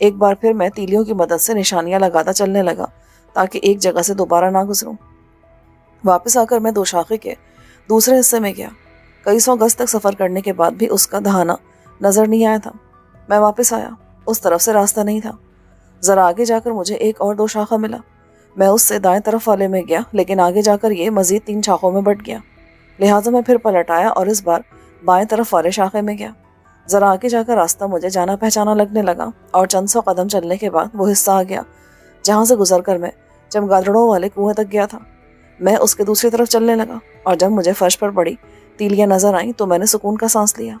ایک بار پھر میں تیلیوں کی مدد سے نشانیاں لگاتا چلنے لگا تاکہ ایک جگہ سے دوبارہ نہ گزروں۔ واپس آ کر میں دوشاخے کے دوسرے حصے میں گیا۔ کئی سو گز تک سفر کرنے کے بعد بھی اس کا دہانہ نظر نہیں آیا تھا۔ میں واپس آیا، اس طرف سے راستہ نہیں تھا۔ ذرا آگے جا کر مجھے ایک اور دوشاخہ ملا۔ میں اس سے دائیں طرف والے میں گیا، لیکن آگے جا کر یہ مزید 3 شاخوں میں بٹ گیا۔ لہٰذا میں پھر پلٹ آیا اور اس بار بائیں طرف والے شاخے میں گیا۔ ذرا آگے جا کر راستہ مجھے جانا پہچانا لگنے لگا اور چند سو قدم چلنے کے بعد وہ حصہ آ گیا جہاں سے گزر کر میں چمگادڑوں والے کنویں تک گیا تھا۔ میں اس کے دوسری طرف چلنے لگا اور جب مجھے فرش پر پڑی تیلیاں نظر آئیں تو میں نے سکون کا سانس لیا۔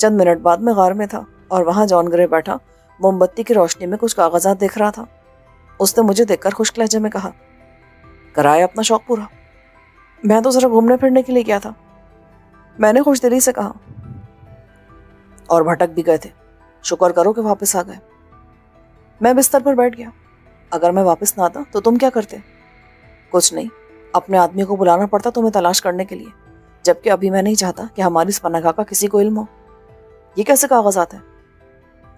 چند منٹ بعد میں غار میں تھا اور وہاں جان گرے بیٹھا موم بتی کی روشنی میں کچھ کاغذات دیکھ رہا تھا۔ اس نے مجھے دیکھ کر خشک لہجے میں کہا، کرائے اپنا شوق پورا؟ میں تو ذرا گھومنے پھرنے کے لیے گیا تھا، میں نے خوش دلی سے کہا۔ اور بھٹک بھی گئے تھے، شکر کرو کہ واپس آ گئے۔ میں بستر پر بیٹھ گیا۔ اگر میں واپس نہ آتا تو تم کیا کرتے؟ کچھ نہیں، اپنے آدمی کو بلانا پڑتا تمہیں تلاش کرنے کے لیے، جبکہ ابھی میں نہیں چاہتا کہ ہماری اس پناہ گاہ کا کسی کو علم ہو۔ یہ کیسے کاغذات ہیں؟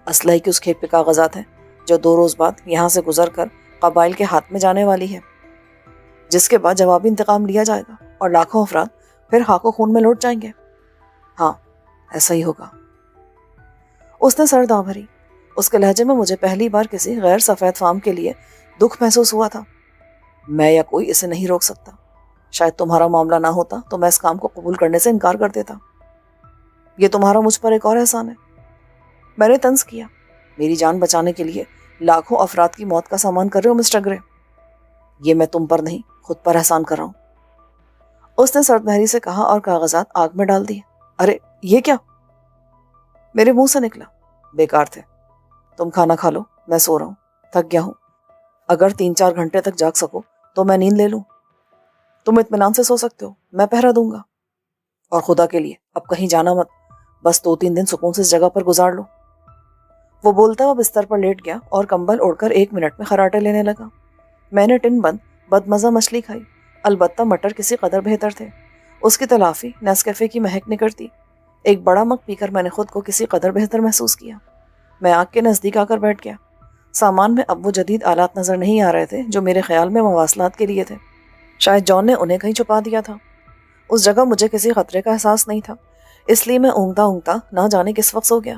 اسلحے کی اس کھیپ کے کاغذات ہیں جو 2 روز بعد یہاں سے گزر کر قبائل کے ہاتھ میں جانے والی ہے، جس کے بعد جوابی انتقام لیا جائے گا اور لاکھوں افراد پھر خاک و خون میں لوٹ جائیں گے۔ ہاں، ایسا ہی ہوگا۔ اس نے سر داں بھری۔ اس کے لہجے میں مجھے پہلی بار کسی غیر سفید فام کے لیے دکھ محسوس ہوا تھا۔ میں یا کوئی اسے نہیں روک سکتا۔ شاید تمہارا معاملہ نہ ہوتا تو میں اس کام کو قبول کرنے سے انکار کر دیتا۔ یہ تمہارا مجھ پر ایک اور احسان ہے۔ میں نے طنز کیا۔ میری جان بچانے کے لیے لاکھوں افراد کی موت کا سامان کر رہے ہو مسٹر گرے؟ یہ میں تم پر نہیں، خود پر احسان کر رہا ہوں۔ اس نے سرد مہری سے کہا اور کاغذات آگ میں ڈال دیے۔ ارے یہ کیا؟ میرے منہ سے نکلا، بیکار تھے۔ تم کھانا کھا لو، میں سو رہا ہوں، تھک گیا ہوں۔ اگر 3-4 گھنٹے تک جاگ سکو تو میں نیند لے لوں۔ تم اطمینان سے سو سکتے ہو، میں پہرا دوں گا۔ اور خدا کے لیے اب کہیں جانا مت، بس 2-3 دن سکون سے اس جگہ پر گزار لو۔ وہ بولتا ہوا بستر پر لیٹ گیا اور کمبل اوڑھ کر 1 منٹ میں خراٹے لینے لگا۔ میں نے ٹن بند بدمزہ مچھلی کھائی، البتہ مٹر کسی قدر بہتر تھے۔ اس کی تلافی نیسکیفے کی مہک نکلتی۔ ایک بڑا مگ پی کر میں نے خود کو کسی قدر بہتر محسوس کیا۔ میں آگ کے نزدیک آ کر بیٹھ گیا۔ سامان میں اب وہ جدید آلات نظر نہیں آ رہے تھے جو میرے خیال میں مواصلات کے لیے تھے۔ شاید جان نے انہیں کہیں چھپا دیا تھا۔ اس جگہ مجھے کسی خطرے کا احساس نہیں تھا، اس لیے میں اونگتا اونگتا نہ جانے کس وقت سو گیا۔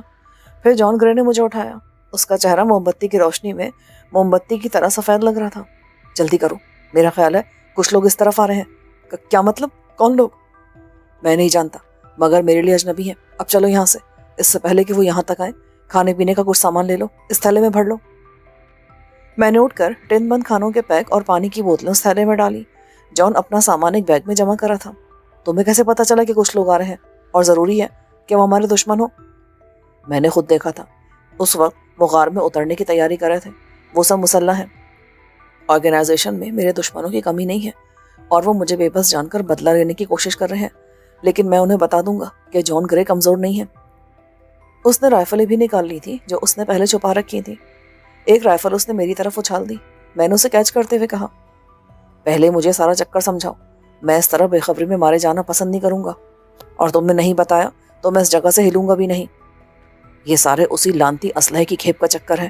پھر جان گرے نے مجھے اٹھایا۔ اس کا چہرہ موم بتی کی روشنی میں موم بتی کی طرح سفید لگ رہا تھا۔ جلدی کرو، میرا خیال ہے کچھ لوگ اس طرف آ رہے ہیں۔ کیا مطلب؟ کون لوگ؟ میں نہیں جانتا، مگر میرے لیے اجنبی ہیں۔ اب چلو یہاں سے، اس سے پہلے کہ وہ یہاں تک آئیں۔ کھانے پینے کا کچھ سامان لے لو، اس تھیلے میں بھر لو۔ میں نے اٹھ کر ٹن بند کھانوں کے پیک اور پانی کی بوتلیں اس تھیلے میں ڈالی۔ جان اپنا سامان ایک بیگ میں جمع کرا تھا۔ تمہیں کیسے پتا چلا کہ کچھ لوگ آ رہے ہیں اور ضروری ہے کہ وہ ہمارے دشمن ہو؟ میں نے خود دیکھا تھا۔ اس وقت وہ غار میں اترنے کی تیاری کر رہے تھے۔ وہ سب مسلح ہیں۔ آرگنائزیشن میں میرے دشمنوں کی کمی نہیں ہے اور وہ مجھے بے بس جان کر بدلہ لینے کی کوشش کر رہے ہیں، لیکن میں انہیں بتا دوں گا کہ جان گرے کمزور نہیں ہے۔ اس نے رائفلیں بھی نکال لی تھی جو اس نے پہلے چھپا رکھی تھی۔ ایک رائفل اس نے میری طرف اچھال دی۔ میں نے اسے کیچ کرتے ہوئے کہا، پہلے مجھے سارا چکر سمجھاؤ، میں اس طرح بے خبری میں مارے جانا پسند نہیں کروں گا، اور تم نے نہیں بتایا تو میں اس جگہ سے ہلوں گا بھی نہیں۔ یہ سارے اسی لانتی اسلحے کی کھیپ کا چکر ہے۔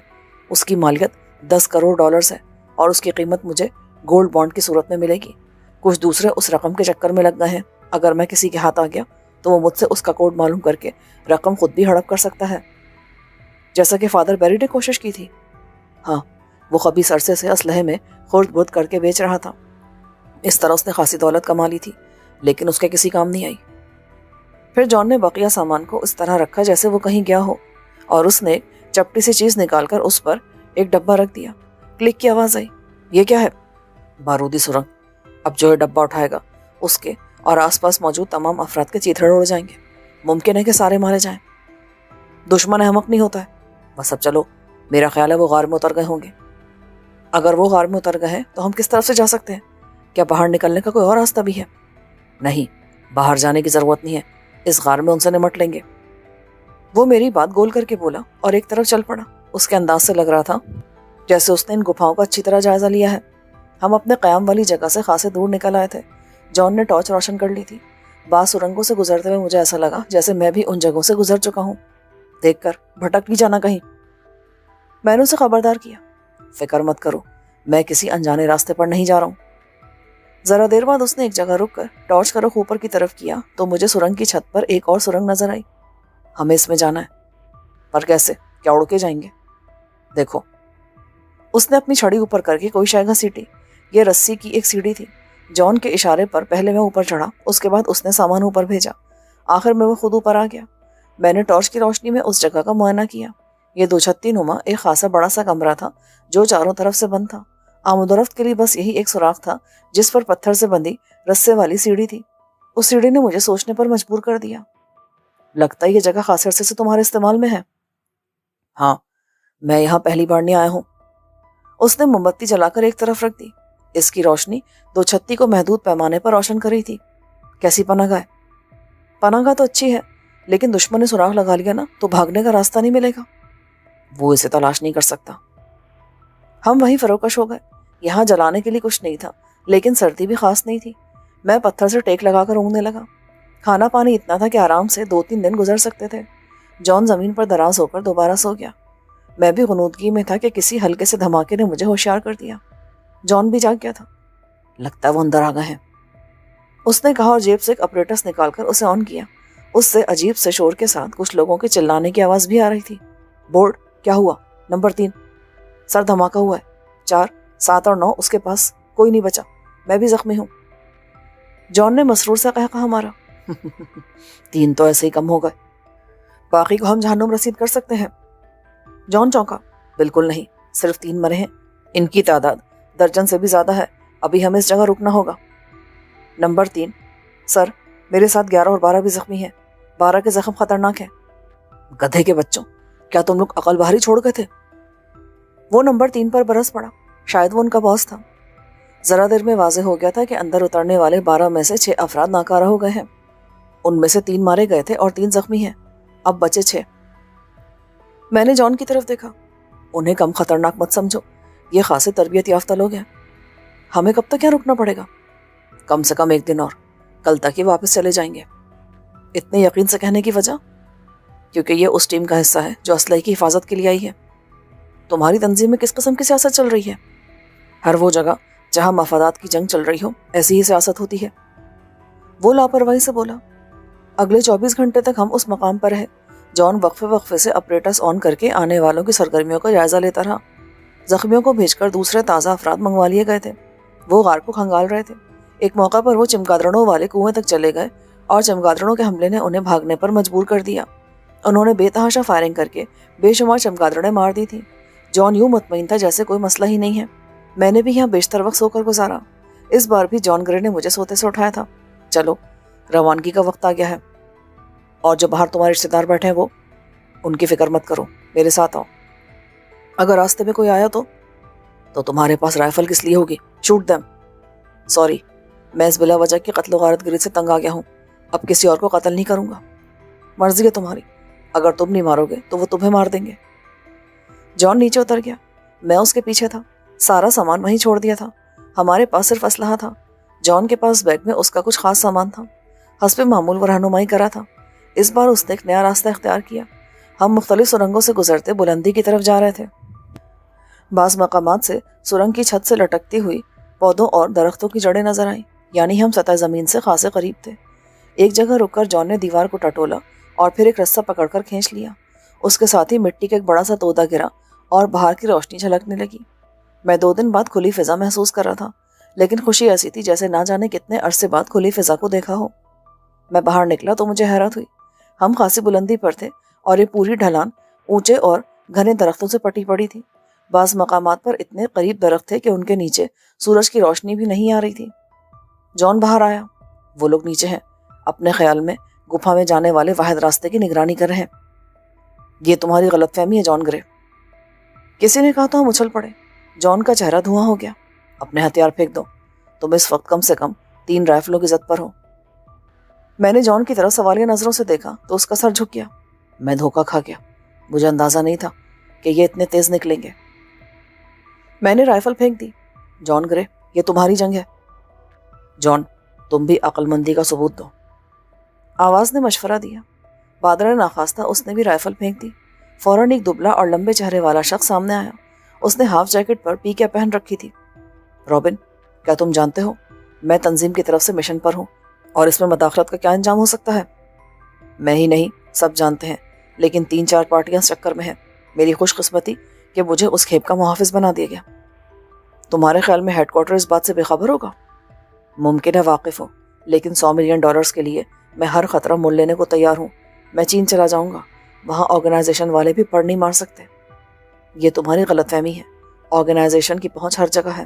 اس کی مالیت $10 کروڑ ہے اور اس کی قیمت مجھے گولڈ بانڈ کی صورت میں ملے گی۔ کچھ دوسرے اس رقم کے چکر میں لگ گئے ہیں۔ اگر میں کسی کے ہاتھ آ گیا تو وہ مجھ سے اس کا کوڈ معلوم کر کے رقم خود بھی ہڑپ کر سکتا ہے، جیسا کہ فادر بیری نے کوشش کی تھی۔ ہاں، وہ خبیث عرصے سے اسلحے میں خورد برد کر کے بیچ رہا تھا۔ اس طرح اس نے خاصی دولت کما لی تھی، لیکن اس کے کسی کام نہیں آئی۔ پھر جان نے بقیہ سامان کو اس طرح رکھا جیسے وہ کہیں گیا ہو، اور اس نے ایک چپٹی سی چیز نکال کر اس پر ایک ڈبہ رکھ دیا۔ کلک کی آواز آئی۔ یہ کیا ہے؟ بارودی سرنگ۔ اب جو یہ ڈبہ اٹھائے گا اس کے اور آس پاس موجود تمام افراد کے چیتھڑے اڑ جائیں گے۔ ممکن ہے کہ سارے مارے جائیں۔ دشمن احمق نہیں ہوتا ہے۔ بس اب چلو، میرا خیال ہے وہ غار میں اتر گئے ہوں گے۔ اگر وہ غار میں اتر گئے ہیں تو ہم کس طرف سے جا سکتے ہیں؟ کیا باہر نکلنے کا کوئی اور راستہ بھی ہے؟ نہیں، باہر جانے کی ضرورت نہیں ہے، اس غار میں ان سے نمٹ لیں گے۔ وہ میری بات گول کر کے بولا اور ایک طرف چل پڑا۔ اس کے انداز سے لگ رہا تھا جیسے اس نے ان گپھاؤں کا اچھی طرح جائزہ لیا ہے۔ ہم اپنے قیام والی جگہ سے خاصے دور نکل آئے تھے۔ جان نے ٹارچ روشن کر لی تھی۔ بعض سرنگوں سے گزرتے ہوئے مجھے ایسا لگا جیسے میں بھی ان جگہوں سے گزر چکا ہوں۔ دیکھ کر بھٹک نہیں جانا کہیں۔ میں نے اسے خبردار کیا، فکر مت کرو، میں کسی انجانے راستے پر نہیں جا رہا ہوں۔ ذرا دیر بعد اس نے ایک جگہ رک کر ٹارچ کا رخ اوپر کی طرف کیا تو مجھے سرنگ کی چھت پر ایک اور سرنگ نظر آئی۔ ہمیں اس میں جانا ہے۔ پر کیسے؟ کیا اڑ کے جائیں گے؟ دیکھو، اس نے اپنی چھڑی اوپر کر کے کوئی شے گھسیٹی۔ یہ رسی کی ایک سیڑھی تھی۔ جان کے اشارے پر پہلے میں اوپر چڑھا، اس کے بعد اس نے سامان اوپر بھیجا، آخر میں وہ خود اوپر آ گیا۔ میں نے ٹارچ کی روشنی میں اس جگہ کا معائنہ کیا۔ یہ دو چھتی نما ایک خاصا بڑا سا کمرہ تھا جو چاروں طرف سے بند تھا۔ آمد و رفت کے لیے بس یہی ایک سوراخ تھا جس پر پتھر سے بندی رسے والی سیڑھی تھی۔ اس سیڑھی نے مجھے سوچنے پر مجبور کر دیا۔ لگتا ہے یہ جگہ خاصے عرصے سے تمہارے استعمال میں ہے۔ ہاں، میں یہاں پہلی بار نہیں آیا ہوں۔ اس نے موم بتی جلا کر ایک طرف رکھ دی۔ اس کی روشنی دو چھتی کو محدود پیمانے پر روشن کر رہی تھی۔ کیسی پناہ گاہ ہے؟ پناہ گاہ تو اچھی ہے، لیکن دشمن نے سوراخ لگا لیا نا تو بھاگنے کا راستہ نہیں ملے گا۔ وہ اسے تلاش نہیں کر سکتا۔ ہم وہیں فروکش ہو گئے۔ یہاں جلانے کے لیے کچھ نہیں تھا، لیکن سردی بھی خاص نہیں تھی۔ میں پتھر سے ٹیک لگا کر اونگنے لگا۔ کھانا پانی اتنا تھا کہ آرام سے 2-3 دن گزر سکتے تھے۔ جان زمین پر دراز ہو کر دوبارہ سو گیا۔ میں بھی غنودگی میں تھا کہ کسی ہلکے سے دھماکے نے مجھے ہوشیار کر دیا۔ جان بھی جاگ گیا تھا۔ لگتا ہے وہ اندر آ گئے ہیں، اس نے کہا اور جیب سے ایک اپریٹس نکال کر اسے آن کیا۔ اس سے عجیب سے شور کے ساتھ کچھ لوگوں کے چلانے کی آواز بھی آ رہی تھی۔ بورڈ، کیا ہوا؟ نمبر 3 سر، دھماکہ ہوا ہے۔ 4، 7 اور 9 اس کے پاس کوئی نہیں بچا، میں بھی زخمی ہوں۔ جان نے مسرور سے کہا مارا۔ 3 تو ایسے ہی کم ہو گئے، باقی کو ہم جہنم رسید کر سکتے ہیں۔ جان چونکا۔ بالکل نہیں، صرف 3 مرے ہیں، ان کی تعداد درجن سے بھی زیادہ ہے۔ ابھی ہمیں اس جگہ رکنا ہوگا۔ نمبر 3 سر، میرے ساتھ 11 اور 12 بھی زخمی ہیں۔ 12 کے زخم خطرناک ہیں۔ گدھے کے بچوں، کیا تم لوگ عقل باہر ہی چھوڑ گئے تھے؟ وہ نمبر 3 پر برس پڑا، شاید وہ ان کا باس تھا۔ ذرا دیر میں واضح ہو گیا تھا کہ اندر اترنے والے 12 میں سے 6 افراد ناکارہ ہو گئے ہیں۔ ان میں سے 3 مارے گئے تھے اور 3 زخمی ہیں، اب بچے 6۔ میں نے جان کی طرف دیکھا۔ انہیں کم خطرناک مت سمجھو، یہ خاصے تربیت یافتہ لوگ ہیں۔ ہمیں کب تک یہاں رکنا پڑے گا؟ کم سے کم 1 دن اور، کل تک ہی واپس چلے جائیں گے۔ اتنے یقین سے کہنے کی وجہ؟ کیونکہ یہ اس ٹیم کا حصہ ہے جو اسلحے کی حفاظت کے لیے آئی ہے۔ تمہاری تنظیم میں کس قسم کی سیاست چل رہی ہے؟ ہر وہ جگہ جہاں مفادات کی جنگ چل رہی ہو، ایسی ہی سیاست ہوتی ہے۔ وہ لاپرواہی سے بولا۔ اگلے 24 گھنٹے تک ہم اس مقام پر رہے۔ جان وقفے سے اپریٹس آن کر کے آنے والوں کی سرگرمیوں کا جائزہ لیتا رہا۔ زخمیوں کو بھیج کر دوسرے تازہ افراد منگوا لیے گئے تھے۔ وہ غار کو کھنگال رہے تھے۔ ایک موقع پر وہ چمگادڑوں والے کنویں تک چلے گئے اور چمگادڑوں کے حملے نے انہیں بھاگنے پر مجبور کر دیا۔ انہوں نے بے تحاشا فائرنگ کر کے بے شمار چمگادڑیں مار دی تھی۔ جان یوں مطمئن تھا جیسے کوئی مسئلہ ہی نہیں ہے۔ میں نے بھی یہاں بیشتر وقت سو کر گزارا۔ اس بار بھی جان گرے نے مجھے سوتے سے اٹھایا تھا۔ چلو، روانگی کا وقت آ گیا ہے، اور جو باہر تمہارے رشتے دار بیٹھے ہیں وہ، ان کی فکر مت کرو، میرے ساتھ آؤ۔ اگر راستے میں کوئی آیا تو تمہارے پاس رائفل کس لیے ہوگی؟ Shoot them. سوری، میں اس بلا وجہ کی قتل و غارت گری سے تنگ آ گیا ہوں۔ اب کسی اور کو قتل نہیں کروں گا۔ مرضی ہے تمہاری، اگر تم نہیں مارو گے تو وہ تمہیں مار دیں گے۔ جان نیچے اتر گیا۔ میں اس کے پیچھے تھا۔ سارا سامان وہیں چھوڑ دیا تھا۔ ہمارے پاس صرف اسلحہ تھا۔ جان کے پاس بیگ میں اس کا کچھ خاص سامان تھا۔ حسب معمول وہ رہنمائی کرا تھا۔ اس بار اس نے ایک نیا راستہ اختیار کیا۔ ہم مختلف سرنگوں سے گزرتے بلندی کی طرف جا رہے تھے۔ بعض مقامات سے سرنگ کی چھت سے لٹکتی ہوئی پودوں اور درختوں کی جڑیں نظر آئیں، یعنی ہم سطح زمین سے خاصے قریب تھے۔ ایک جگہ رک کر جان نے دیوار کو ٹٹولا اور پھر ایک رسہ پکڑ کر کھینچ لیا۔ اس کے ساتھ ہی مٹی کا ایک بڑا سا تودا گرا اور باہر کی روشنی جھلکنے لگی۔ میں 2 دن بعد کھلی فضا محسوس کر رہا تھا، لیکن خوشی ایسی تھی جیسے نہ جانے کتنے عرصے بعد کھلی فضا کو دیکھا ہو۔ میں باہر نکلا تو مجھے حیرت ہوئی۔ ہم خاصی بلندی پر تھے اور یہ پوری ڈھلان اونچے اور گھنے درختوں سے پٹی پڑی تھی۔ بعض مقامات پر اتنے قریب درخت تھے کہ ان کے نیچے سورج کی روشنی بھی نہیں آ رہی تھی۔ جان باہر آیا۔ وہ لوگ نیچے ہیں، اپنے خیال میں گپھا میں جانے والے واحد راستے کی نگرانی کر رہے ہیں۔ یہ تمہاری غلط فہمی ہے جان گرے، کسی نے کہا تو ہم اچھل پڑے۔ جان کا چہرہ دھواں ہو گیا۔ اپنے ہتھیار پھینک دو، تم اس وقت کم سے کم 3 رائفلوں کی زد پر ہو۔ میں نے جان کی طرف سوالیہ نظروں سے دیکھا تو اس کا سر جھک گیا۔ میں دھوکہ کھا گیا، مجھے اندازہ نہیں تھا کہ یہ اتنے تیز نکلیں گے۔ میں نے رائفل پھینک دی۔ جان گرے، یہ تمہاری جنگ ہے۔ جان، تم بھی عقل مندی کا ثبوت دو۔ آواز نے مشورہ دیا۔ بادرہ ناخواستہ اس نے بھی رائفل پھینک دی۔ فوراً ایک دبلا اور لمبے چہرے والا شخص سامنے آیا۔ اس نے ہاف جیکٹ پر پی کیپ پہن رکھی تھی۔ رابن، کیا تم جانتے ہو میں تنظیم کی طرف سے مشن پر ہوں اور اس میں مداخلت کا کیا انجام ہو سکتا ہے؟ میں ہی نہیں، سب جانتے ہیں، لیکن 3-4 پارٹیاں اس چکر میں ہیں۔ میری خوش قسمتی کہ مجھے اس کھیپ کا محافظ بنا دیا گیا۔ تمہارے خیال میں ہیڈ کوارٹر اس بات سے بے خبر ہوگا؟ ممکن ہے واقف ہو، لیکن $100 ملین کے لیے میں ہر خطرہ مول لینے کو تیار ہوں۔ میں چین چلا جاؤں گا، وہاں آرگنائزیشن والے بھی پڑ نہیں مار سکتے۔ یہ تمہاری غلط فہمی ہے، آرگنائزیشن کی پہنچ ہر جگہ ہے۔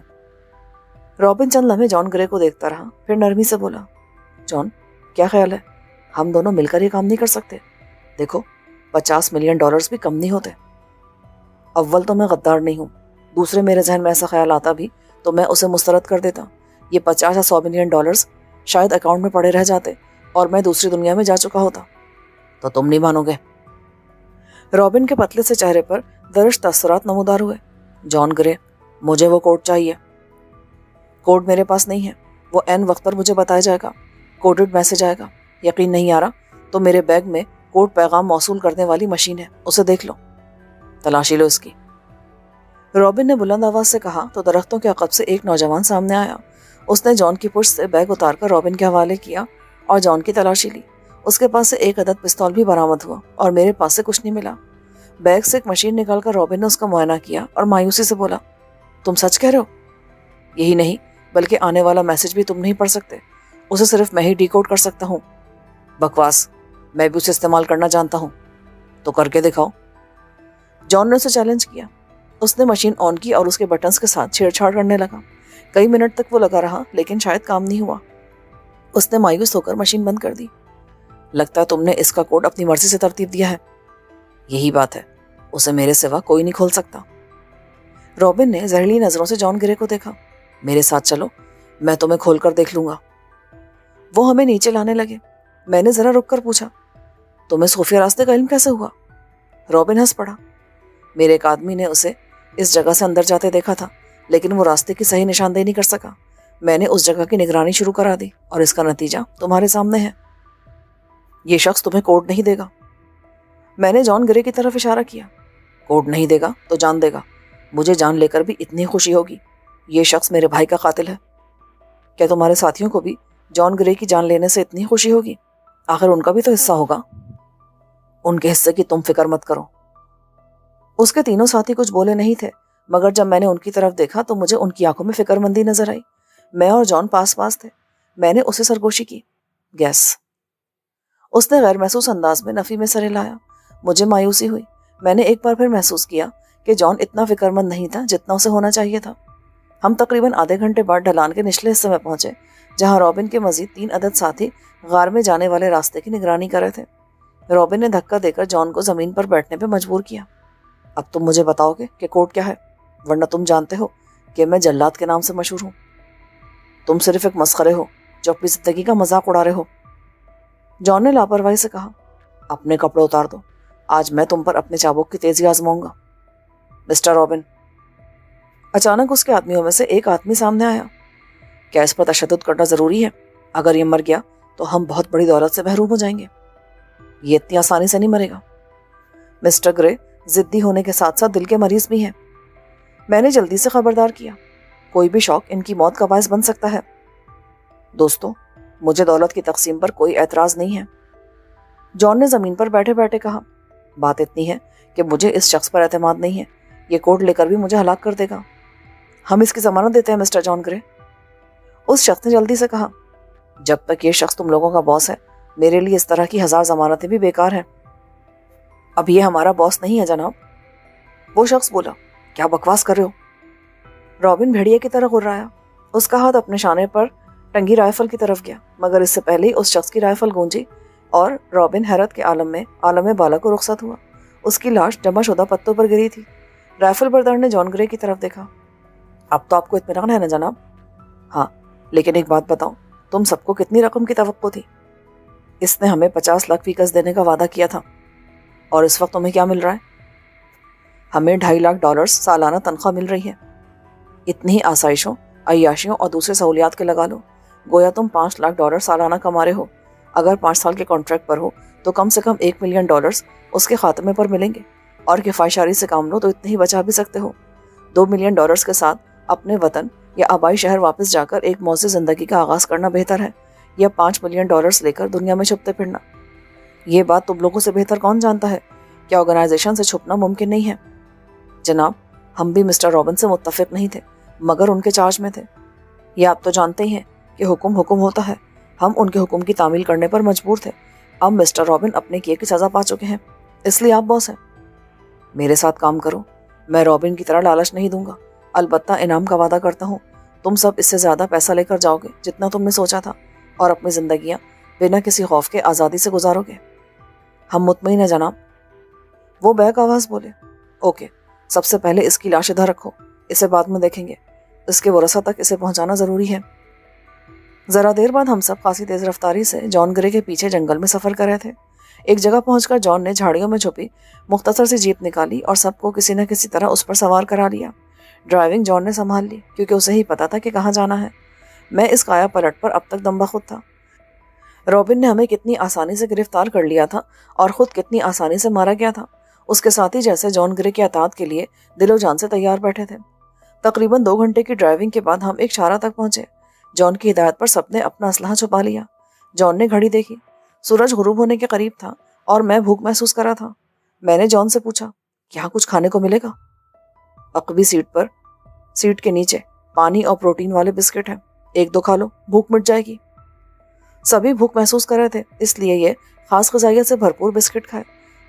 رابن چند لمحے جان گرے کو دیکھتا رہا، پھر نرمی سے بولا، جان، کیا خیال ہے ہم دونوں مل کر یہ کام نہیں کر سکتے؟ دیکھو، $50 ملین بھی کم نہیں ہوتے۔ اول تو میں غدار نہیں ہوں، دوسرے میرے ذہن میں ایسا خیال آتا بھی تو میں اسے مسترد کر دیتا۔ یہ 50 یا 100 ملین ڈالرز شاید اکاؤنٹ میں پڑے رہ جاتے اور میں دوسری دنیا میں جا چکا ہوتا۔ تو تم نہیں مانو گے؟ رابن کے پتلے سے چہرے پر درش تاثرات نمودار ہوئے۔ جان گرے، مجھے وہ کوڈ چاہیے۔ کوڈ میرے پاس نہیں ہے، وہ عین وقت پر مجھے بتایا جائے گا۔ کوڈڈ میسج آئے گا۔ یقین نہیں آ رہا تو میرے بیگ میں کوڈ پیغام موصول کرنے والی مشین ہے، اسے دیکھ لو، تلاشی لو اس کی۔ رابن نے بلند آواز سے کہا تو درختوں کے عقب سے ایک نوجوان سامنے آیا۔ اس نے جان کی پشت سے بیگ اتار کر رابن کے حوالے کیا اور جان کی تلاشی لی۔ اس کے پاس سے ایک عدد پستول بھی برآمد ہوا اور میرے پاس سے کچھ نہیں ملا۔ بیگ سے ایک مشین نکال کر رابن نے اس کا معائنہ کیا اور مایوسی سے بولا، تم سچ کہہ رہے ہو؟ یہی نہیں بلکہ آنے والا میسج بھی تم نہیں پڑھ سکتے، اسے صرف میں ہی ڈیکوڈ کر سکتا ہوں۔ بکواس، میں بھی اسے استعمال کرنا جانتا ہوں۔ تو کر کے دکھاؤ۔ جان نے اسے چیلنج کیا۔ اس نے مشین آن کی اور اس کے بٹنز کے ساتھ چھیڑ چھاڑ کرنے لگا۔ کئی منٹ تک وہ لگا رہا لیکن شاید کام نہیں ہوا۔ اس نے مایوس ہو کر مشین بند کر دی۔ لگتا ہے تم نے اس کا کوڈ اپنی مرضی سے ترتیب دیا ہے۔ یہی بات ہے، اسے میرے سوا کوئی نہیں کھول سکتا۔ رابن نے زہریلی نظروں سے جان گرے کو دیکھا۔ میرے ساتھ چلو، میں تمہیں کھول کر دیکھ لوں گا۔ وہ ہمیں نیچے لانے لگے۔ میں نے ذرا رک کر پوچھا، تمہیں خفیہ راستے کا علم کیسے ہوا؟ رابن ہنس پڑا۔ میرے ایک آدمی نے اسے اس جگہ سے اندر جاتے دیکھا تھا، لیکن وہ راستے کی صحیح نشاندہی نہیں کر سکا۔ میں نے اس جگہ کی نگرانی شروع کرا دی اور اس کا نتیجہ تمہارے سامنے ہے۔ یہ شخص تمہیں کوڈ نہیں دے گا۔ میں نے جان گرے کی طرف اشارہ کیا۔ کوڈ نہیں دے گا تو جان دے گا۔ مجھے جان لے کر بھی اتنی خوشی ہوگی۔ یہ شخص میرے بھائی کا قاتل ہے۔ کیا تمہارے ساتھیوں کو بھی جان گرے کی جان لینے سے اتنی خوشی ہوگی؟ آخر ان کا بھی تو حصہ ہوگا۔ ان کے حصے کی تم فکر مت کرو۔ اس کے تینوں ساتھی کچھ بولے نہیں تھے، مگر جب میں نے ان کی طرف دیکھا تو مجھے ان کی آنکھوں میں فکر مندی نظر آئی۔ میں اور جان پاس پاس تھے۔ میں نے اسے سرگوشی کی، گیس۔ اس نے غیر محسوس انداز میں نفی میں سر ہلایا۔ مجھے مایوسی ہوئی۔ میں نے ایک بار پھر محسوس کیا کہ جان اتنا فکر مند نہیں تھا جتنا اسے ہونا چاہیے تھا۔ ہم تقریباً آدھے گھنٹے بعد ڈھلان کے نچلے حصے میں پہنچے، جہاں رابن کے مزید 3 عدد ساتھی غار میں جانے والے راستے کی نگرانی کر رہے تھے۔ رابن نے دھکا دے کر جان کو زمین پر بیٹھنے پہ مجبور کیا۔ اب تم مجھے بتاؤ گے کہ کوڈ کیا ہے، ورنہ تم جانتے ہو کہ میں جلاد کے نام سے مشہور ہوں۔ تم صرف ایک مسخرے ہو جو اپنی زندگی کا مذاق اڑا رہے ہو۔ جان نے لاپرواہی سے کہا، اپنے کپڑے اتار دو، آج میں تم پر اپنے چابک کی تیزی آزماؤں گا۔ Mister robin. اچانک اس کے آدمیوں میں سے ایک آدمی سامنے آیا۔ کیا اس پر تشدد کرنا ضروری ہے؟ اگر یہ مر گیا تو ہم بہت بڑی دولت سے محروم ہو جائیں گے۔ یہ اتنی آسانی سے نہیں مرے گا۔ مسٹر گرے ضدی ہونے کے ساتھ ساتھ دل کے مریض بھی ہیں۔ میں نے جلدی سے خبردار کیا، کوئی بھی شوق ان کی موت کا باعث بن سکتا ہے۔ دوستو، مجھے دولت کی تقسیم پر کوئی اعتراض نہیں ہے۔ جان نے زمین پر بیٹھے بیٹھے کہا، بات اتنی ہے کہ مجھے اس شخص پر اعتماد نہیں ہے۔ یہ کوڈ لے کر بھی مجھے ہلاک کر دے گا۔ ہم اس کی ضمانت دیتے ہیں مسٹر جان گرے۔ اس شخص نے جلدی سے کہا، جب تک یہ شخص تم لوگوں کا باس ہے، میرے لیے اس طرح کی 1000 ضمانتیں بھی بیکار ہیں۔ اب یہ ہمارا باس نہیں ہے جناب۔ وہ شخص بولا، کیا بکواس کر رہے ہو؟ رابن بھیڑیے کی طرح غرایا۔ اس کا ہاتھ اپنے شانے پر ٹنگی رائفل کی طرف گیا، مگر اس سے پہلے ہی اس شخص کی رائفل گونجی اور رابن حیرت کے عالم بالا کو رخصت ہوا۔ اس کی لاش جمع شدہ پتوں پر گری تھی۔ رائفل بردار نے جان گرے کی طرف دیکھا۔ اب تو آپ کو اطمینان ہے نا جناب؟ ہاں، لیکن ایک بات بتاؤ، تم سب کو کتنی رقم کی توقع تھی؟ اس نے ہمیں 50 لاکھ فیکس دینے کا وعدہ کیا تھا، اور اس وقت تمہیں کیا مل رہا ہے؟ ہمیں $2.5 لاکھ سالانہ تنخواہ مل رہی ہے۔ اتنی ہی آسائشوں، عیاشیوں اور دوسرے سہولیات کے لگا لو، گویا تم $5 لاکھ سالانہ کما رہے ہو۔ اگر 5 سال کے کانٹریکٹ پر ہو تو کم سے کم $1 ملین اس کے خاتمے پر ملیں گے۔ اور کفایشاری سے کام لو تو اتنے ہی بچا بھی سکتے ہو۔ $2 ملین کے ساتھ اپنے وطن یا آبائی شہر واپس جا کر ایک معزز زندگی کا آغاز کرنا بہتر ہے یا $5 ملین لے کر دنیا میں چھپتے پھرنا۔ یہ بات تم لوگوں سے بہتر کون جانتا ہے کہ آرگنائزیشن سے چھپنا ممکن نہیں ہے۔ جناب، ہم بھی مسٹر رابن سے متفق نہیں تھے مگر ان کے چارج میں تھے۔ یہ آپ تو جانتے ہی ہیں کہ حکم ہوتا ہے، ہم ان کے حکم کی تعمیل کرنے پر مجبور تھے۔ اب مسٹر رابن اپنے کیے کی سزا پا چکے ہیں، اس لیے آپ باس ہیں۔ میرے ساتھ کام کرو، میں رابن کی طرح لالچ نہیں دوں گا، البتہ انعام کا وعدہ کرتا ہوں تم سب اس سے زیادہ پیسہ لے کر جاؤ گے جتنا تم نے سوچا تھا، اور اپنی زندگیاں بنا کسی خوف کے آزادی سے گزارو گے۔ ہم مطمئن ہیں جناب، وہ بیک آواز بولے۔ اوکے، سب سے پہلے اس کی لاش ادھر رکھو، اسے بعد میں دیکھیں گے، اس کے ورثہ تک اسے پہنچانا ضروری ہے۔ ذرا دیر بعد ہم سب خاصی تیز رفتاری سے جان گرے کے پیچھے جنگل میں سفر کر رہے تھے۔ ایک جگہ پہنچ کر جان نے جھاڑیوں میں چھپی مختصر سی جیپ نکالی اور سب کو کسی نہ کسی طرح اس پر سوار کرا لیا۔ ڈرائیونگ جان نے سنبھال لی کیونکہ اسے ہی پتا تھا کہ کہاں جانا ہے۔ میں اس کایا پلٹ پر اب تک دم بخود تھا۔ رابن نے ہمیں کتنی آسانی سے گرفتار کر لیا تھا اور خود کتنی آسانی سے مارا گیا تھا۔ اس کے ساتھی جیسے جان گرے کی اطاعت کے لیے دل و جان سے تیار بیٹھے تھے۔ تقریباً 2 گھنٹے کی ڈرائیونگ کے بعد ہم ایک شارہ تک پہنچے۔ جان کی ہدایت پر سب نے اپنا اسلحہ چھپا لیا۔ جان نے گھڑی دیکھی، سورج غروب ہونے کے قریب تھا اور میں بھوک محسوس کر رہا تھا۔ میں نے جان سے پوچھا، کیا کچھ کھانے کو ملے گا؟ عقبی سیٹ کے نیچے پانی اور پروٹین والے بسکٹ ہیں، 1-2 کھا لو، بھوک مٹ جائے گی۔ سبھی بھوک محسوس کر رہے تھے، اس لیے یہ خاص غذائیت سے بھرپور بسکٹ کھائے۔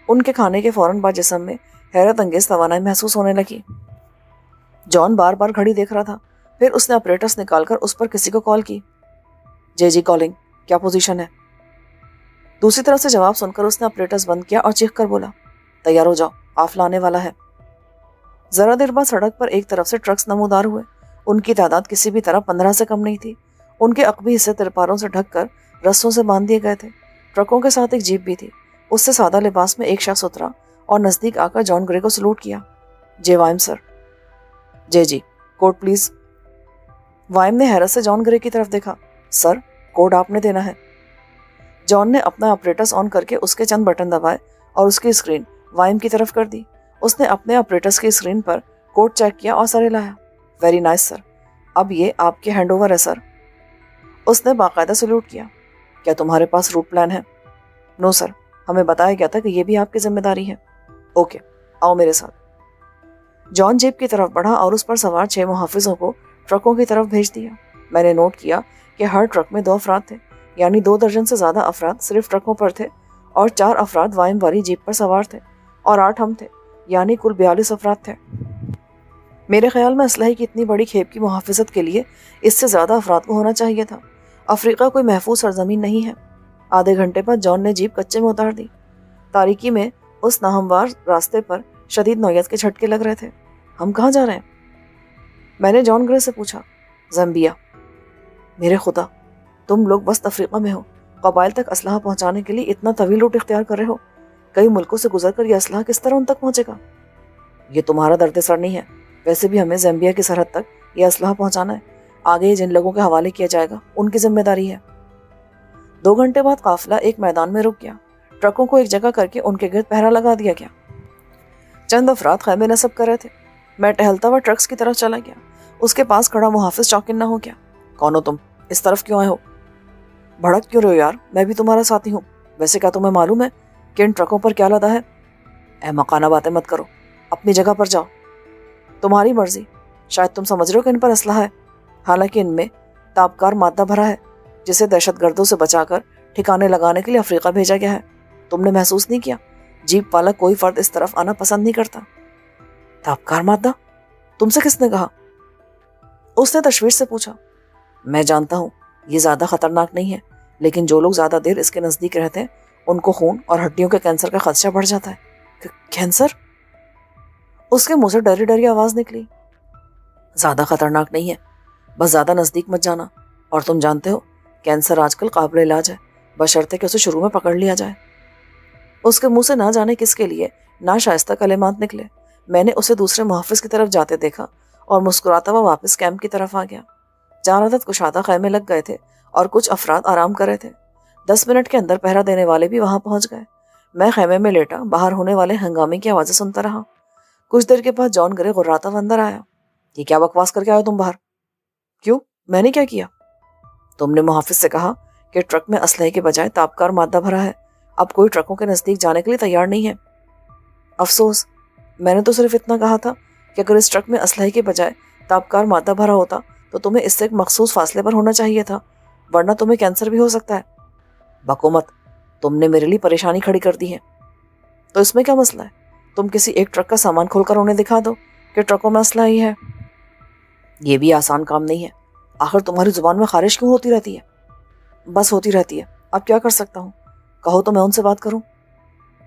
ان کے کھانے کے فوراً بعد جسم میں حیرت انگیز توانائی محسوس ہونے لگی۔ جان بار بار گھڑی دیکھ رہا تھا، پھر اس نے اپریٹس نکال کر اس پر کسی کو کال کی۔ جی کالنگ، کیا پوزیشن ہے؟ دوسری طرف سے جواب سن کر اس نے اپریٹس بند کیا اور چیخ کر بولا، تیار ہو جاؤ، قافلہ آنے والا ہے۔ ذرا دیر بعد سڑک پر ایک طرف سے ٹرکس نمودار ہوئے۔ ان کی تعداد کسی بھی طرح 15 سے کم نہیں تھی۔ ان کے عقبی حصے ترپاروں سے ڈھک کر رسوں سے باندھ دیے گئے تھے۔ ٹرکوں کے ساتھ ایک جیپ بھی تھی۔ اس سے سادہ لباس میں ایک شخص اترا اور نزدیک آ کر جان گرے کو سلوٹ کیا۔ جے وائم سر۔ جی کوڈ پلیز۔ وائم نے حیرت سے جان گرے کی طرف دیکھا۔ سر، کوڈ آپ نے دینا ہے۔ جان نے اپنا آپریٹس آن کر کے اس کے چند بٹن دبائے اور اس کی اسکرین وائم کی طرف کر دی۔ اس نے اپنے آپریٹس کی اسکرین پر کوڈ چیک کیا اور سر ہلایا۔ ویری نائس سر، اب یہ آپ کے ہینڈ اوور ہے سر۔ اس نے باقاعدہ سلوٹ کیا۔ کیا تمہارے پاس روٹ پلان ہے؟ نو سر، ہمیں بتایا گیا تھا کہ یہ بھی آپ کی ذمہ داری ہے۔ اوکے، آؤ میرے ساتھ۔ جان جیپ کی طرف بڑھا اور اس پر سوار 6 محافظوں کو ٹرکوں کی طرف بھیج دیا۔ میں نے نوٹ کیا کہ ہر ٹرک میں 2 افراد تھے، یعنی 2 درجن سے زیادہ افراد صرف ٹرکوں پر تھے اور 4 افراد وائم والی جیپ پر سوار تھے اور 8 ہم تھے، یعنی کل 42 افراد تھے۔ میرے خیال میں اسلحے کی اتنی بڑی کھیپ کی محافظت کے لیے اس سے زیادہ افراد کو ہونا چاہیے تھا۔ افریقہ کوئی محفوظ سرزمین نہیں ہے۔ آدھے گھنٹے بعد جان نے جیپ کچے میں اتار دی۔ تاریکی میں اس ناہموار راستے پر شدید نوعیت کے جھٹکے لگ رہے تھے۔ ہم کہاں جا رہے ہیں؟ میں نے جان گرے سے پوچھا۔ زمبیا۔ میرے خدا، تم لوگ وسط افریقہ میں ہو، قبائل تک اسلحہ پہنچانے کے لیے اتنا طویل روٹ اختیار کر رہے ہو۔ کئی ملکوں سے گزر کر یہ اسلحہ کس طرح ان تک پہنچے گا؟ یہ تمہارا درد سر نہیں ہے، ویسے بھی ہمیں زمبیا کی سرحد تک یہ اسلحہ پہنچانا ہے۔ آگے جن لوگوں کے حوالے کیا جائے گا ان کی ذمہ داری ہے۔ 2 گھنٹے بعد قافلہ ایک میدان میں رک گیا۔ ٹرکوں کو ایک جگہ کر کے ان کے گرد پہرا لگا دیا گیا۔ چند افراد خیمے نصب کر رہے تھے۔ میں ٹہلتا ہوا ٹرکس کی طرف چلا گیا۔ اس کے پاس کھڑا محافظ چوکنا ہو گیا۔ کون ہو تم؟ اس طرف کیوں آئے ہو؟ بھڑک کیوں رہے ہو یار؟ میں بھی تمہارا ساتھی ہوں۔ ویسے کیا تمہیں معلوم ہے کہ ان ٹرکوں پر کیا لدا ہے؟ احمقانہ باتیں مت کرو، اپنی جگہ پر جاؤ۔ تمہاری مرضی۔ شاید تم سمجھ رہے ہو کہ ان پر اسلحہ ہے، حالانکہ ان میں تابکار مادہ بھرا ہے جسے دہشت گردوں سے بچا کر ٹھکانے لگانے کے لیے افریقہ بھیجا گیا ہے۔ تم نے محسوس نہیں کیا؟ جیپ والا کوئی فرد اس طرف آنا پسند نہیں کرتا۔ تابکار مادہ؟ تم سے کس نے کہا؟ اس نے تشویش سے پوچھا۔ میں جانتا ہوں یہ زیادہ خطرناک نہیں ہے، لیکن جو لوگ زیادہ دیر اس کے نزدیک رہتے ہیں ان کو خون اور ہڈیوں کے کینسر کا خدشہ بڑھ جاتا ہے۔ کینسر؟ اس کے منہ سے ڈری ڈری آواز نکلی۔ زیادہ خطرناک نہیں ہے، بس زیادہ نزدیک مت جانا۔ اور تم جانتے ہو کینسر آج کل قابل علاج ہے، بشرطے کہ اسے شروع میں پکڑ لیا جائے۔ اس کے منہ سے نہ جانے کس کے لیے ناشائستہ کلمات نکلے۔ میں نے اسے دوسرے محافظ کی طرف جاتے دیکھا اور مسکراتا ہوا واپس کیمپ کی طرف آ گیا۔ 4 عدد کشادہ خیمے لگ گئے تھے اور کچھ افراد آرام کر رہے تھے۔ 10 منٹ کے اندر پہرا دینے والے بھی وہاں پہنچ گئے۔ میں خیمے میں لیٹا باہر ہونے والے ہنگامے کی آوازیں سنتا رہا۔ کچھ دیر کے بعد جان گرے غراتا ہوا اندر آیا۔ یہ کیا بکواس کر کے آئے تم باہر؟ کیوں؟ میں نے کیا کیا؟ تم نے محافظ سے کہا کہ ٹرک میں اسلحے کے بجائے تابکار مادہ بھرا ہے، اب کوئی ٹرکوں کے نزدیک جانے کے لیے تیار نہیں ہے۔ افسوس، میں نے تو صرف اتنا کہا تھا کہ اگر اس ٹرک میں اسلحے کے بجائے تابکار مادہ بھرا ہوتا تو تمہیں اس سے ایک مخصوص فاصلے پر ہونا چاہیے تھا، ورنہ تمہیں کینسر بھی ہو سکتا ہے۔ بکو مت، تم نے میرے لیے پریشانی کھڑی کر دی ہے۔ تو اس میں کیا مسئلہ ہے؟ تم کسی ایک ٹرک کا سامان کھول کر انہیں دکھا دو کہ ٹرکوں میں اسلحہ ہی ہے۔ یہ بھی آسان کام نہیں ہے، آخر تمہاری زبان میں خارش کیوں ہوتی رہتی ہے؟ بس ہوتی رہتی ہے، اب کیا کر سکتا ہوں؟ کہو تو میں ان سے بات کروں۔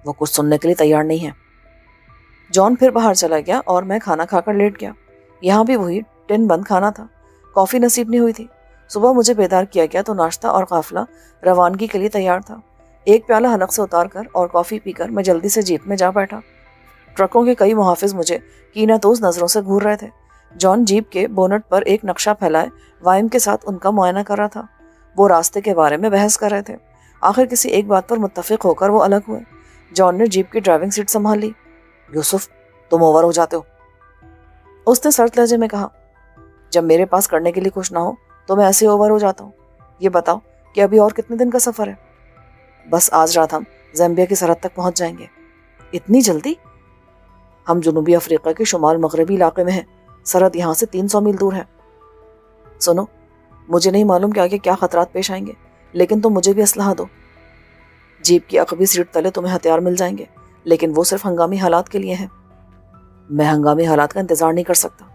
وہ کچھ سننے کے لیے تیار نہیں ہے۔ جان پھر باہر چلا گیا اور میں کھانا کھا کر لیٹ گیا۔ یہاں بھی وہی ٹن بند کھانا تھا، کافی نصیب نہیں ہوئی تھی۔ صبح مجھے بیدار کیا گیا تو ناشتہ اور قافلہ روانگی کے لیے تیار تھا۔ ایک پیالہ حلق سے اتار کر اور کافی پی کر میں جلدی سے جیپ میں جا بیٹھا۔ ٹرکوں کے کئی محافظ مجھے کینہ توز نظروں سے گھور رہے تھے۔ جان جیپ کے بونٹ پر ایک نقشہ پھیلائے وائم کے ساتھ ان کا معائنہ کر رہا تھا۔ وہ راستے کے بارے میں بحث کر رہے تھے۔ آخر کسی ایک بات پر متفق ہو کر وہ الگ ہوئے۔ جان نے جیپ کی ڈرائیونگ سیٹ سنبھال لی۔ یوسف، تم اوور ہو جاتے ہو، اس نے سرد لہجے میں کہا۔ جب میرے پاس کرنے کے لیے کچھ نہ ہو تو میں ایسے اوور ہو جاتا ہوں۔ یہ بتاؤ کہ ابھی اور کتنے دن کا سفر ہے؟ بس آج رات ہم زیمبیا کی سرحد تک پہنچ جائیں گے۔ اتنی جلدی؟ ہم جنوبی افریقہ کے شمال مغربی علاقے میں ہیں، سرحد یہاں سے 300 میل دور ہے۔ سنو، مجھے نہیں معلوم کہ آگے کیا خطرات پیش آئیں گے، لیکن تم مجھے بھی اسلحہ دو۔ جیپ کی عقبی سیٹ تلے تمہیں ہتھیار مل جائیں گے، لیکن وہ صرف ہنگامی حالات کے لیے ہیں۔ میں ہنگامی حالات کا انتظار نہیں کر سکتا،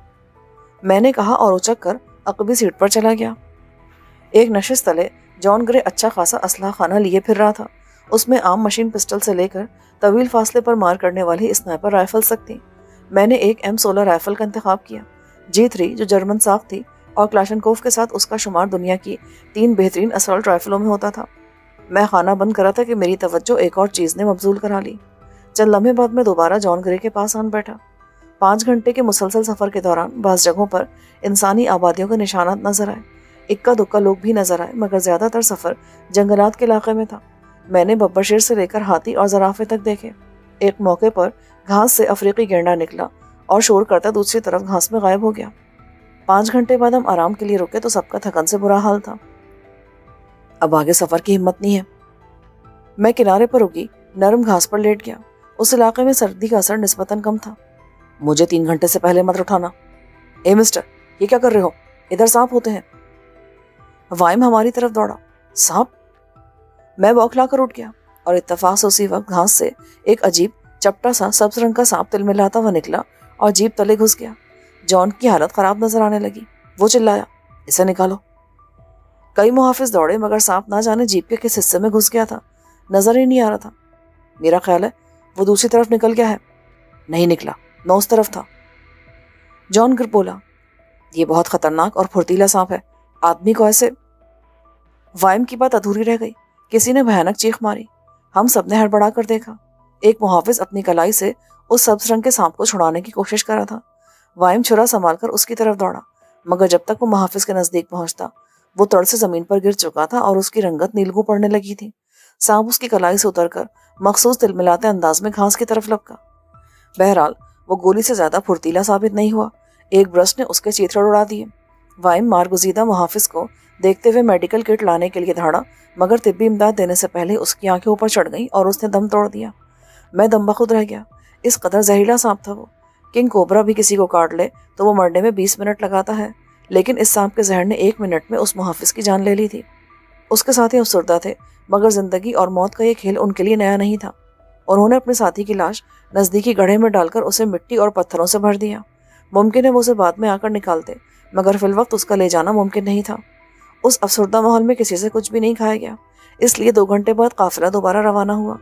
میں نے کہا اور اچک کر عقبی سیٹ پر چلا گیا۔ ایک نشست تلے جان گرے اچھا خاصا اسلحہ خانہ لیے پھر رہا تھا۔ اس میں عام مشین پسٹل سے لے کر طویل فاصلے پر مار کرنے والی اسنائپر رائفل تک تھی۔ میں نے ایک M16 رائفل کا انتخاب کیا، G3 جو جرمن ساخت تھی، اور کلاشنکوف کے ساتھ اس کا شمار دنیا کی 3 بہترین اسالٹ رائفلوں میں ہوتا تھا۔ میں خانہ بند کرا تھا کہ میری توجہ ایک اور چیز نے مبذول کرا لی۔ چند لمحے بعد میں دوبارہ جان گرے کے پاس آن بیٹھا۔ 5 گھنٹے کے مسلسل سفر کے دوران بعض جگہوں پر انسانی آبادیوں کے نشانات نظر آئے، اکا دکا لوگ بھی نظر آئے، مگر زیادہ تر سفر جنگلات کے علاقے میں تھا۔ میں نے ببر شیر سے لے کر ہاتھی اور زرافے تک دیکھے۔ ایک موقع پر گھاس سے افریقی گینڈا نکلا اور شور کرتا دوسری طرف گھاس میں غائب ہو گیا۔ 5 گھنٹے بعد ہم آرام کے لیے رکے تو سب کا تھکن سے برا حال تھا۔ اب آگے سفر کی ہمت نہیں ہے۔ میں کنارے پر اگی نرم گھاس پر لیٹ گیا۔ اس علاقے میں سردی کا اثر نسبتاً کم تھا۔ مجھے 3 گھنٹے سے پہلے مت اٹھانا۔ اے مسٹر، یہ کیا کر رہے ہو؟ ادھر سانپ ہوتے ہیں۔ وائم ہماری طرف دوڑا۔ سانپ؟ میں بوکھلا کر اٹھ گیا اور اتفاق سے اسی وقت گھاس سے ایک عجیب چپٹا سا سبز رنگ کا سانپ تل ملاتا ہوا نکلا اور جیپ تلے گھس گیا۔ جان کی حالت خراب نظر آنے لگی۔ وہ چلایا، اسے نکالو۔ کئی محافظ دوڑے مگر سانپ نہ جانے جیپ کے کس حصے میں گھس گیا تھا، نظر ہی نہیں آ رہا تھا۔ میرا خیال ہے وہ دوسری طرف نکل گیا ہے۔ نہیں نکلا، نہ اس طرف تھا۔ جان گر بولا، یہ بہت خطرناک اور پھرتیلا سانپ ہے، آدمی کو ایسے۔ وائم کی بات ادھوری رہ گئی۔ کسی نے بھیانک چیخ ماری۔ ہم سب نے ہڑبڑا کر دیکھا۔ ایک محافظ اپنی کلائی سے اس سبز رنگ کے سانپ کو چھڑانے کی کوشش کر رہا تھا۔ وائم چھرا سنبھال کر اس کی طرف دوڑا، مگر جب تک وہ محافظ کے نزدیک پہنچتا وہ تڑ سے زمین پر گر چکا تھا اور اس کی رنگت نیلگوں پڑنے لگی تھی۔ سانپ اس کی کلائی سے اتر کر مخصوص تلملاتے انداز میں گھاس کی طرف لپکا۔ بہرحال وہ گولی سے زیادہ پھرتیلا ثابت نہیں ہوا۔ ایک برش نے اس کے چیتھڑ اڑا دیے۔ وائم مارگزیدہ محافظ کو دیکھتے ہوئے میڈیکل کٹ لانے کے لیے دھاڑا، مگر طبی امداد دینے سے پہلے اس کی آنکھیں اوپر چڑھ گئیں اور اس نے دم توڑ دیا۔ میں دم بخود رہ گیا۔ اس قدر زہریلا سانپ تھا وہ۔ کنگ کوبرا بھی کسی کو کاٹ لے تو وہ مرنے میں 20 منٹ لگاتا ہے، لیکن اس سانپ کے زہر نے 1 منٹ میں اس محافظ کی جان لے لی تھی۔ اس کے ساتھی افسردہ تھے، مگر زندگی اور موت کا یہ کھیل ان کے لیے نیا نہیں تھا۔ انہوں نے اپنے ساتھی کی لاش نزدیکی گڑھے میں ڈال کر اسے مٹی اور پتھروں سے بھر دیا۔ ممکن ہے وہ اسے بعد میں آ کر نکالتے، مگر فی الوقت اس کا لے جانا ممکن نہیں تھا۔ اس افسردہ ماحول میں کسی سے کچھ بھی نہیں کھایا گیا، اس لیے 2 گھنٹے بعد قافلہ دوبارہ روانہ ہوا۔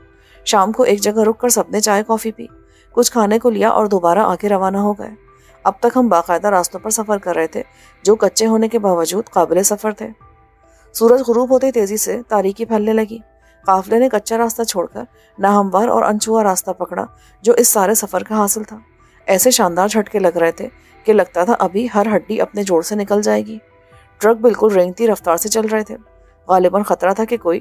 شام کو ایک جگہ رک کر سب نے چائے کافی پی، کچھ کھانے کو لیا اور دوبارہ آگے روانہ ہو گئے۔ اب تک ہم باقاعدہ راستوں پر سفر کر رہے تھے جو کچے ہونے کے باوجود قابل سفر تھے۔ سورج غروب ہوتے تیزی سے تاریکی پھیلنے لگی۔ قافلے نے کچا راستہ چھوڑ کر ناہموار اور انچوا راستہ پکڑا جو اس سارے سفر کا حاصل تھا۔ ایسے شاندار جھٹکے لگ رہے تھے کہ لگتا تھا ابھی ہر ہڈی اپنے جوڑ سے نکل جائے گی۔ ٹرک بالکل رینگتی رفتار سے چل رہے تھے۔ غالباً خطرہ تھا کہ کوئی